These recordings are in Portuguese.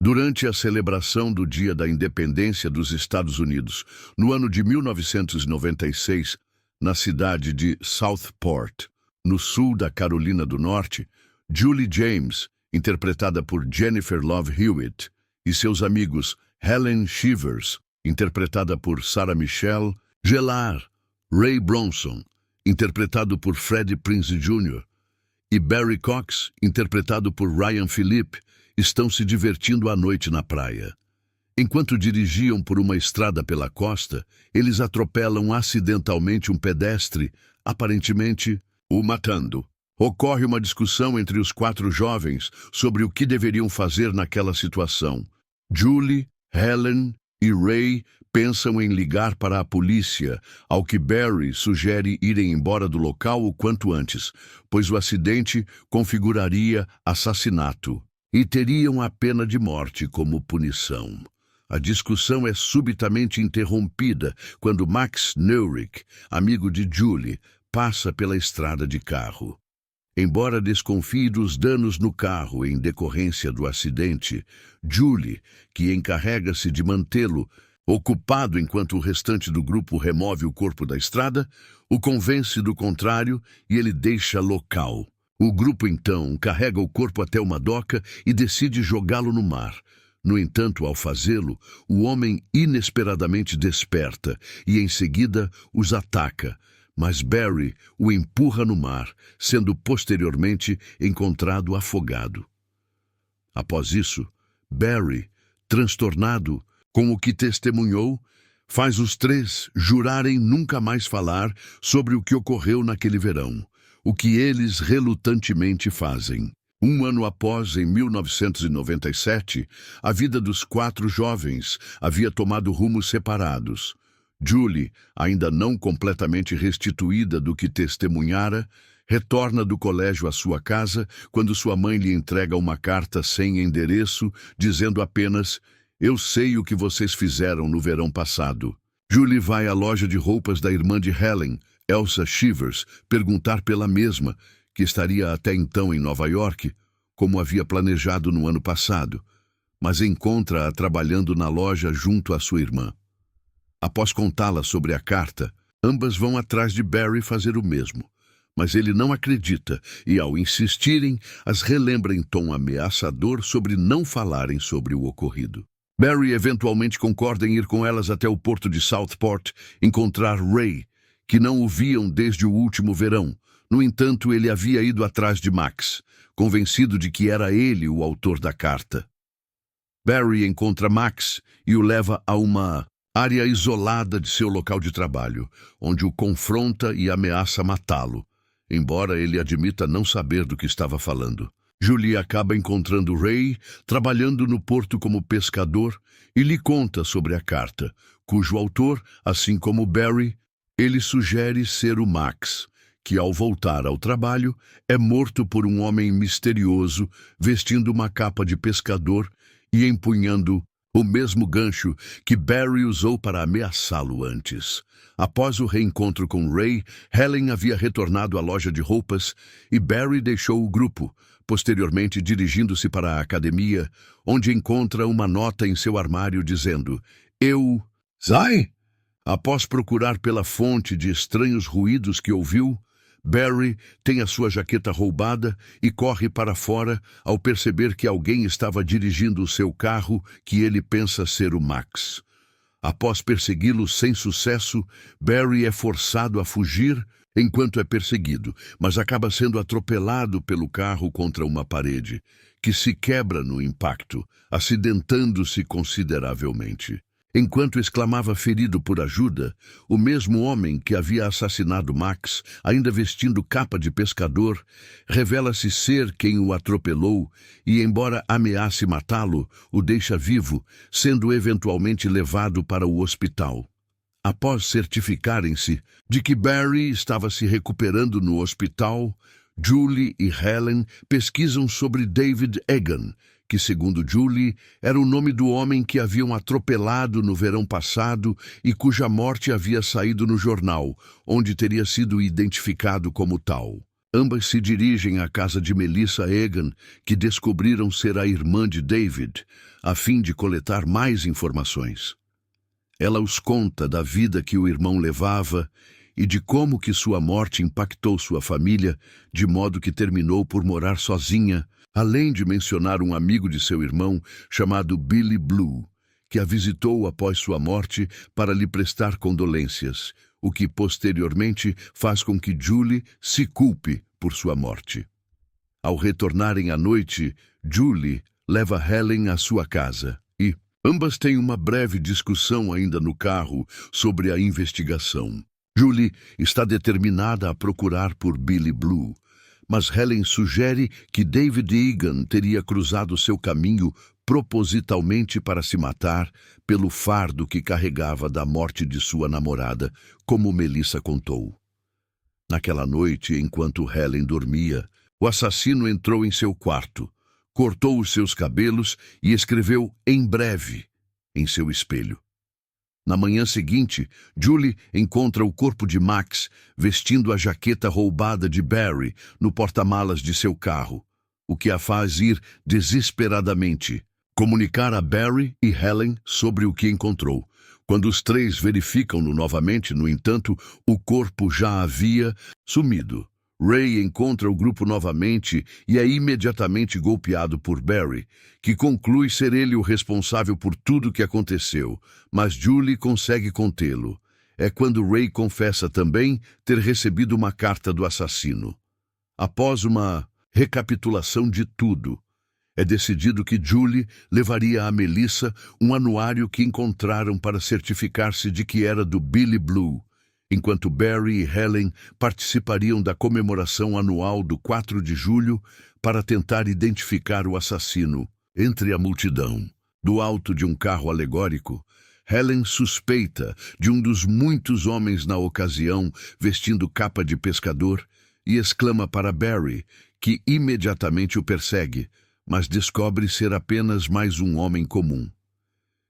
Durante a celebração do Dia da Independência dos Estados Unidos, no ano de 1996, na cidade de Southport, no sul da Carolina do Norte, Julie James, interpretada por Jennifer Love Hewitt, e seus amigos Helen Shivers, interpretada por Sarah Michelle Gellar, Ray Bronson, interpretado por Freddie Prinze Jr., e Barry Cox, interpretado por Ryan Phillippe, estão se divertindo à noite na praia. Enquanto dirigiam por uma estrada pela costa, eles atropelam acidentalmente um pedestre, aparentemente o matando. Ocorre uma discussão entre os 4 jovens sobre o que deveriam fazer naquela situação. Julie, Helen e Ray pensam em ligar para a polícia, ao que Barry sugere irem embora do local o quanto antes, pois o acidente configuraria assassinato e teriam a pena de morte como punição. A discussão é subitamente interrompida quando Max Neurick, amigo de Julie, passa pela estrada de carro. Embora desconfie dos danos no carro em decorrência do acidente, Julie, que encarrega-se de mantê-lo ocupado enquanto o restante do grupo remove o corpo da estrada, o convence do contrário e ele deixa local. O grupo, então, carrega o corpo até uma doca e decide jogá-lo no mar. No entanto, ao fazê-lo, o homem inesperadamente desperta e, em seguida, os ataca. Mas Barry o empurra no mar, sendo posteriormente encontrado afogado. Após isso, Barry, transtornado com o que testemunhou, faz os 3 jurarem nunca mais falar sobre o que ocorreu naquele verão, o que eles relutantemente fazem. Um ano após, em 1997, a vida dos 4 jovens havia tomado rumos separados. Julie, ainda não completamente restituída do que testemunhara, retorna do colégio à sua casa quando sua mãe lhe entrega uma carta sem endereço, dizendo apenas: "Eu sei o que vocês fizeram no verão passado." Julie vai à loja de roupas da irmã de Helen, Elsa Shivers, perguntar pela mesma, que estaria até então em Nova York, como havia planejado no ano passado, mas encontra-a trabalhando na loja junto à sua irmã. Após contá-la sobre a carta, ambas vão atrás de Barry fazer o mesmo, mas ele não acredita e, ao insistirem, as relembra em tom ameaçador sobre não falarem sobre o ocorrido. Barry eventualmente concorda em ir com elas até o porto de Southport encontrar Ray, que não o viam desde o último verão. No entanto, ele havia ido atrás de Max, convencido de que era ele o autor da carta. Barry encontra Max e o leva a uma área isolada de seu local de trabalho, onde o confronta e ameaça matá-lo, embora ele admita não saber do que estava falando. Julie acaba encontrando Ray trabalhando no porto como pescador e lhe conta sobre a carta, cujo autor, assim como Barry, ele sugere ser o Max, que ao voltar ao trabalho é morto por um homem misterioso vestindo uma capa de pescador e empunhando o mesmo gancho que Barry usou para ameaçá-lo antes. Após o reencontro com Ray, Helen havia retornado à loja de roupas e Barry deixou o grupo, posteriormente dirigindo-se para a academia, onde encontra uma nota em seu armário dizendo: "Eu sai." Após procurar pela fonte de estranhos ruídos que ouviu, Barry tem a sua jaqueta roubada e corre para fora ao perceber que alguém estava dirigindo o seu carro, que ele pensa ser o Max. Após persegui-lo sem sucesso, Barry é forçado a fugir enquanto é perseguido, mas acaba sendo atropelado pelo carro contra uma parede, que se quebra no impacto, acidentando-se consideravelmente. Enquanto exclamava ferido por ajuda, o mesmo homem que havia assassinado Max, ainda vestindo capa de pescador, revela-se ser quem o atropelou e, embora ameace matá-lo, o deixa vivo, sendo eventualmente levado para o hospital. Após certificarem-se de que Barry estava se recuperando no hospital, Julie e Helen pesquisam sobre David Egan, que, segundo Julie, era o nome do homem que haviam atropelado no verão passado e cuja morte havia saído no jornal, onde teria sido identificado como tal. Ambas se dirigem à casa de Melissa Egan, que descobriram ser a irmã de David, a fim de coletar mais informações. Ela os conta da vida que o irmão levava e de como que sua morte impactou sua família, de modo que terminou por morar sozinha, além de mencionar um amigo de seu irmão chamado Billy Blue, que a visitou após sua morte para lhe prestar condolências, o que posteriormente faz com que Julie se culpe por sua morte. Ao retornarem à noite, Julie leva Helen à sua casa e ambas têm uma breve discussão ainda no carro sobre a investigação. Julie está determinada a procurar por Billy Blue, mas Helen sugere que David Egan teria cruzado seu caminho propositalmente para se matar pelo fardo que carregava da morte de sua namorada, como Melissa contou. Naquela noite, enquanto Helen dormia, o assassino entrou em seu quarto, cortou os seus cabelos e escreveu "em breve" em seu espelho. Na manhã seguinte, Julie encontra o corpo de Max vestindo a jaqueta roubada de Barry no porta-malas de seu carro, o que a faz ir desesperadamente comunicar a Barry e Helen sobre o que encontrou. Quando os três verificam-no novamente, no entanto, o corpo já havia sumido. Ray encontra o grupo novamente e é imediatamente golpeado por Barry, que conclui ser ele o responsável por tudo o que aconteceu, mas Julie consegue contê-lo. É quando Ray confessa também ter recebido uma carta do assassino. Após uma recapitulação de tudo, é decidido que Julie levaria a Melissa um anuário que encontraram para certificar-se de que era do Billy Blue, enquanto Barry e Helen participariam da comemoração anual do 4 de julho para tentar identificar o assassino entre a multidão. Do alto de um carro alegórico, Helen suspeita de um dos muitos homens na ocasião vestindo capa de pescador e exclama para Barry, que imediatamente o persegue, mas descobre ser apenas mais um homem comum.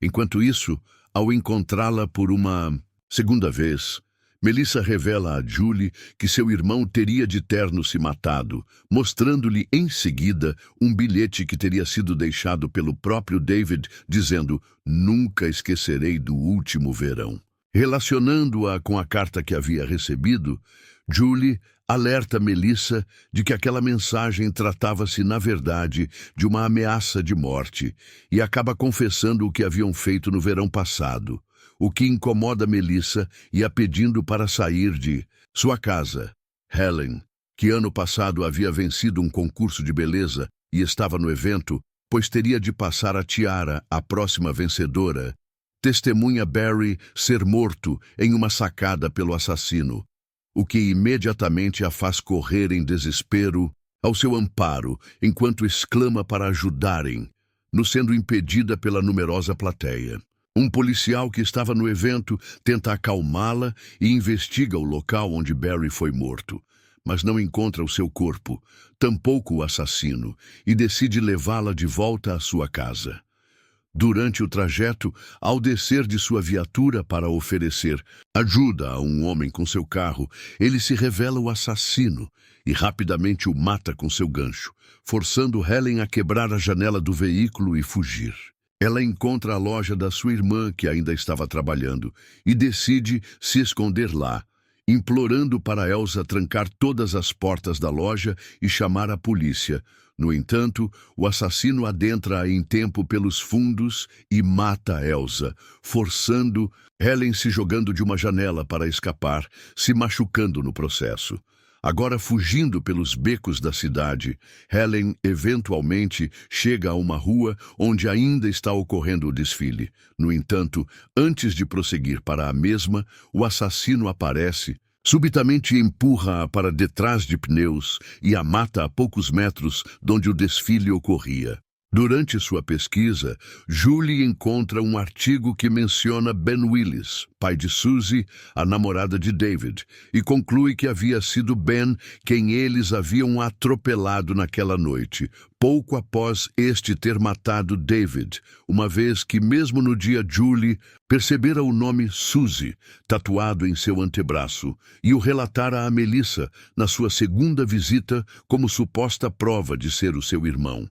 Enquanto isso, ao encontrá-la por uma segunda vez, Melissa revela a Julie que seu irmão teria de terno se matado, mostrando-lhe em seguida um bilhete que teria sido deixado pelo próprio David, dizendo "Nunca esquecerei do último verão". Relacionando-a com a carta que havia recebido, Julie alerta Melissa de que aquela mensagem tratava-se, na verdade, de uma ameaça de morte e acaba confessando o que haviam feito no verão passado, o que incomoda Melissa e a pedindo para sair de sua casa. Helen, que ano passado havia vencido um concurso de beleza e estava no evento, pois teria de passar a tiara à próxima vencedora, testemunha Barry ser morto em uma sacada pelo assassino, o que imediatamente a faz correr em desespero ao seu amparo, enquanto exclama para ajudarem, no sendo impedida pela numerosa plateia. Um policial que estava no evento tenta acalmá-la e investiga o local onde Barry foi morto, mas não encontra o seu corpo, tampouco o assassino, e decide levá-la de volta à sua casa. Durante o trajeto, ao descer de sua viatura para oferecer ajuda a um homem com seu carro, ele se revela o assassino e rapidamente o mata com seu gancho, forçando Helen a quebrar a janela do veículo e fugir. Ela encontra a loja da sua irmã, que ainda estava trabalhando, e decide se esconder lá, implorando para Elsa trancar todas as portas da loja e chamar a polícia. No entanto, o assassino adentra em tempo pelos fundos e mata Elsa, forçando Helen se jogando de uma janela para escapar, se machucando no processo. Agora fugindo pelos becos da cidade, Helen eventualmente chega a uma rua onde ainda está ocorrendo o desfile. No entanto, antes de prosseguir para a mesma, o assassino aparece, subitamente empurra-a para detrás de pneus e a mata a poucos metros de onde o desfile ocorria. Durante sua pesquisa, Julie encontra um artigo que menciona Ben Willis, pai de Suzy, a namorada de David, e conclui que havia sido Ben quem eles haviam atropelado naquela noite, pouco após este ter matado David, uma vez que, mesmo no dia Julie, percebera o nome Suzy tatuado em seu antebraço e o relatara a Melissa na sua segunda visita como suposta prova de ser o seu irmão.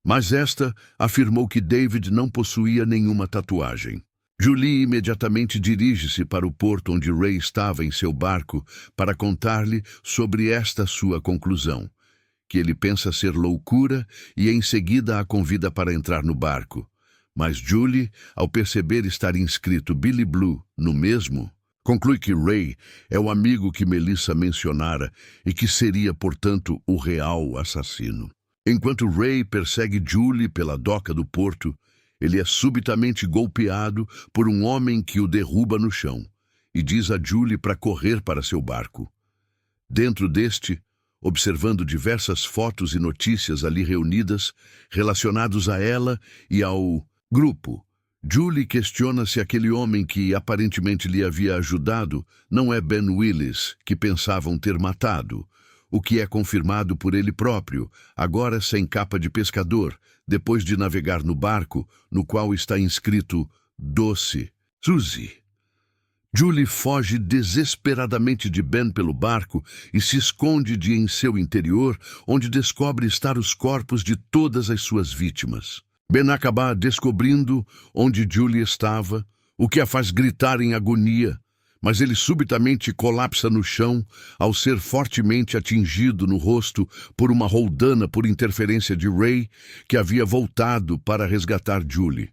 Mas esta afirmou que David não possuía nenhuma tatuagem. Julie imediatamente dirige-se para o porto onde Ray estava em seu barco para contar-lhe sobre esta sua conclusão, que ele pensa ser loucura, e em seguida a convida para entrar no barco. Mas Julie, ao perceber estar inscrito Billy Blue no mesmo, conclui que Ray é o amigo que Melissa mencionara e que seria, portanto, o real assassino. Enquanto Ray persegue Julie pela doca do porto, ele é subitamente golpeado por um homem que o derruba no chão e diz a Julie para correr para seu barco. Dentro deste, observando diversas fotos e notícias ali reunidas relacionados a ela e ao grupo, Julie questiona se aquele homem que aparentemente lhe havia ajudado não é Ben Willis, que pensavam ter matado, o que é confirmado por ele próprio, agora sem capa de pescador, depois de navegar no barco, no qual está inscrito Doce, Suzy. Julie foge desesperadamente de Ben pelo barco e se esconde em seu interior, onde descobre estar os corpos de todas as suas vítimas. Ben acaba descobrindo onde Julie estava, o que a faz gritar em agonia, mas ele subitamente colapsa no chão ao ser fortemente atingido no rosto por uma roldana por interferência de Ray, que havia voltado para resgatar Julie.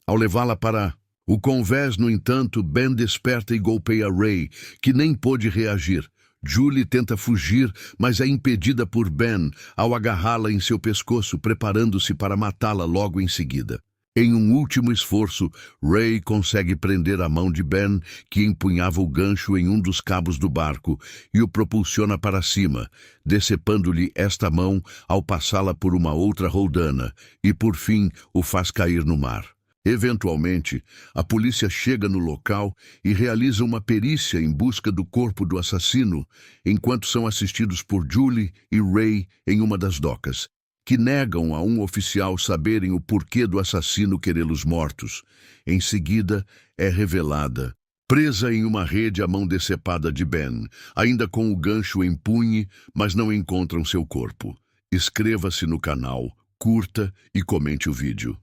Ao levá-la para o convés, no entanto, Ben desperta e golpeia Ray, que nem pôde reagir. Julie tenta fugir, mas é impedida por Ben ao agarrá-la em seu pescoço, preparando-se para matá-la logo em seguida. Em um último esforço, Ray consegue prender a mão de Ben, que empunhava o gancho em um dos cabos do barco, e o propulsiona para cima, decepando-lhe esta mão ao passá-la por uma outra roldana, e por fim o faz cair no mar. Eventualmente, a polícia chega no local e realiza uma perícia em busca do corpo do assassino, enquanto são assistidos por Julie e Ray em uma das docas, que negam a um oficial saberem o porquê do assassino querê-los mortos. Em seguida, é revelada, presa em uma rede a mão decepada de Ben, ainda com o gancho em punho, mas não encontram seu corpo. Inscreva-se no canal, curta e comente o vídeo.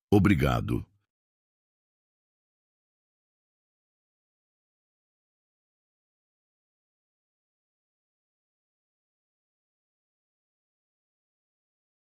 Obrigado.